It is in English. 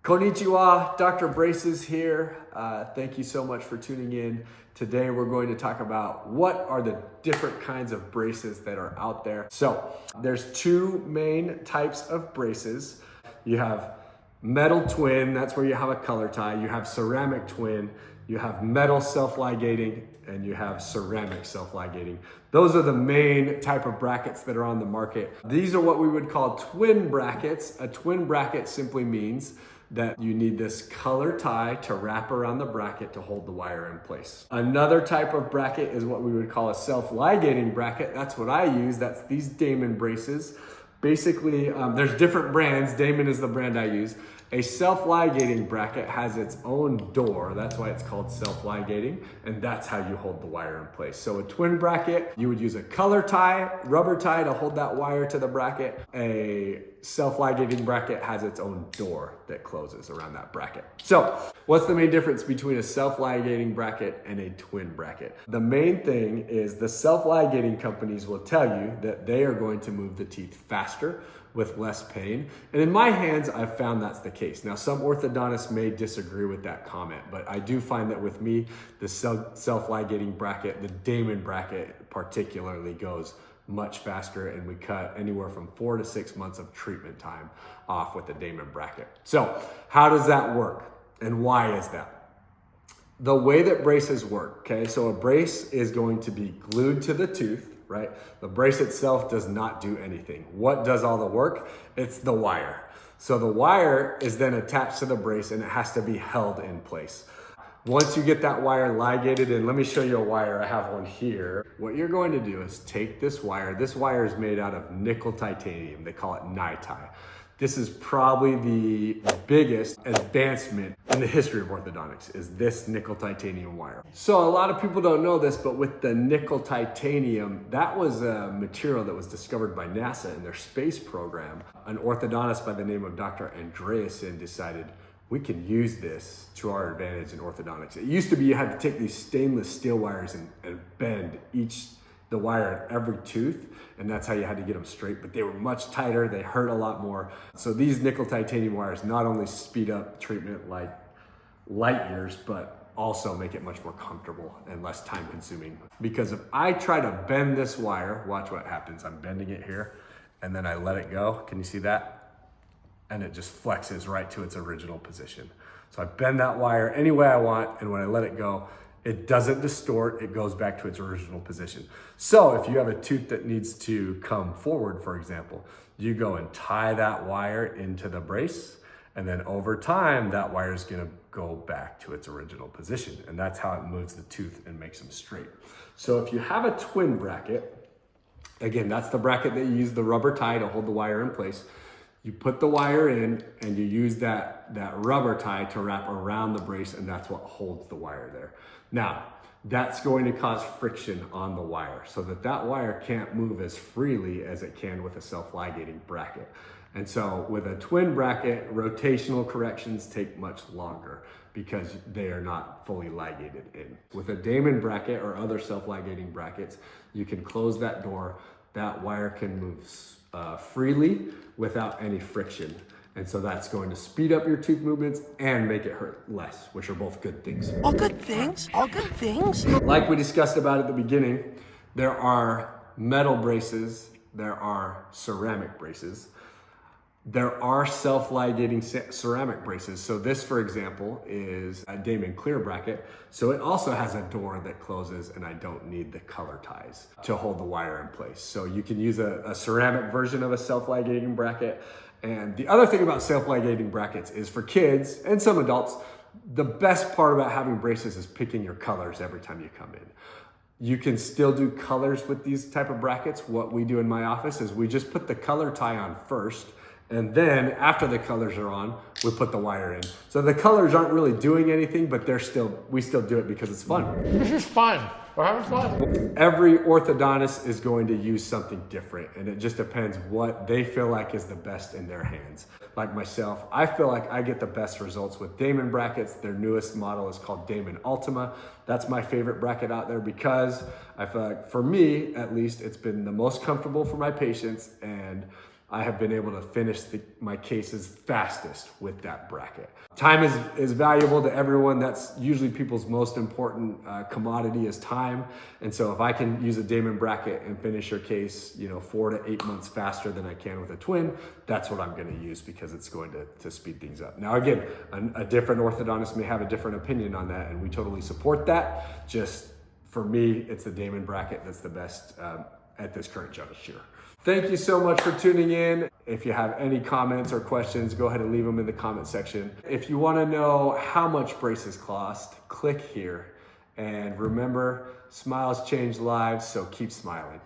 Konnichiwa, Dr. Braces here. Thank you so much for tuning in. Today we're going to talk about what are the different kinds of braces that are out there. So there's two main types of braces. You have metal twin, that's where you have a color tie. You have ceramic twin, you have metal self-ligating, and you have ceramic self-ligating. Those are the main type of brackets that are on the market. These are what we would call twin brackets. A twin bracket simply means that you need this color tie to wrap around the bracket to hold the wire in place. Another type of bracket is what we would call a self-ligating bracket. That's what I use. That's these Damon braces. Basically, there's different brands. Damon is the brand I use. A self-ligating bracket has its own door. That's why it's called self-ligating, and that's how you hold the wire in place. So a twin bracket, you would use a color tie, rubber tie to hold that wire to the bracket. A self-ligating bracket has its own door that closes around that bracket. So what's the main difference between a self-ligating bracket and a twin bracket? The main thing is the self-ligating companies will tell you that they are going to move the teeth faster with less pain. And in my hands, I've found that's the case. Now, some orthodontists may disagree with that comment, but I do find that with me, the self-ligating bracket, the Damon bracket particularly, goes much faster, and we cut anywhere from 4 to 6 months of treatment time off with the Damon bracket. So how does that work and why is that? The way that braces work, okay? So a brace is going to be glued to the tooth, right? The brace itself does not do anything. What does all the work? It's the wire. So the wire is then attached to the brace and it has to be held in place. Once you get that wire ligated in, let me show you a wire. I have one here. What you're going to do is take this wire. This wire is made out of nickel titanium. They call it NiTi. This is probably the biggest advancement in the history of orthodontics, is this nickel titanium wire. So a lot of people don't know this, but with the nickel titanium, that was a material that was discovered by NASA in their space program. An orthodontist by the name of Dr. Andreasen decided we can use this to our advantage in orthodontics. It used to be you had to take these stainless steel wires and bend the wire at every tooth, and that's how you had to get them straight, but they were much tighter, they hurt a lot more. So these nickel titanium wires not only speed up treatment like light years, but also make it much more comfortable and less time consuming. Because if I try to bend this wire, watch what happens. I'm bending it here, and then I let it go. Can you see that? And it just flexes right to its original position. So I bend that wire any way I want, and when I let it go, it doesn't distort, it goes back to its original position. So if you have a tooth that needs to come forward, for example, you go and tie that wire into the brace, and then over time, that wire is gonna go back to its original position. And that's how it moves the tooth and makes them straight. So if you have a twin bracket, again, that's the bracket that you use the rubber tie to hold the wire in place. You put the wire in and you use that rubber tie to wrap around the brace, and that's what holds the wire there. Now, that's going to cause friction on the wire so that wire can't move as freely as it can with a self-ligating bracket. And so with a twin bracket, rotational corrections take much longer because they are not fully ligated in. With a Damon bracket or other self-ligating brackets, you can close that door. That wire can move freely without any friction. And so that's going to speed up your tooth movements and make it hurt less, which are both good things. All good things, all good things. Like we discussed about at the beginning, there are metal braces, there are ceramic braces. There are self-ligating ceramic braces. So this, for example, is a Damon clear bracket. So it also has a door that closes, and I don't need the color ties to hold the wire in place. So you can use a ceramic version of a self-ligating bracket. And the other thing about self-ligating brackets is for kids and some adults, the best part about having braces is picking your colors every time you come in. You can still do colors with these type of brackets. What we do in my office is we just put the color tie on first, and then after the colors are on, we put the wire in. So the colors aren't really doing anything, but we still do it because it's fun. This is fun. We're having fun. Every orthodontist is going to use something different, and it just depends what they feel like is the best in their hands. Like myself, I feel like I get the best results with Damon brackets. Their newest model is called Damon Ultima. That's my favorite bracket out there because I feel like, for me at least, it's been the most comfortable for my patients, and I have been able to finish my cases fastest with that bracket. Time is valuable to everyone. That's usually people's most important commodity is time. And so if I can use a Damon bracket and finish your case, 4 to 8 months faster than I can with a twin, that's what I'm going to use because it's going to speed things up. Now, again, a different orthodontist may have a different opinion on that, and we totally support that. Just for me, it's the Damon bracket that's the best at this current juncture. Thank you so much for tuning in. If you have any comments or questions, go ahead and leave them in the comment section. If you want to know how much braces cost, click here. And remember, smiles change lives, so keep smiling.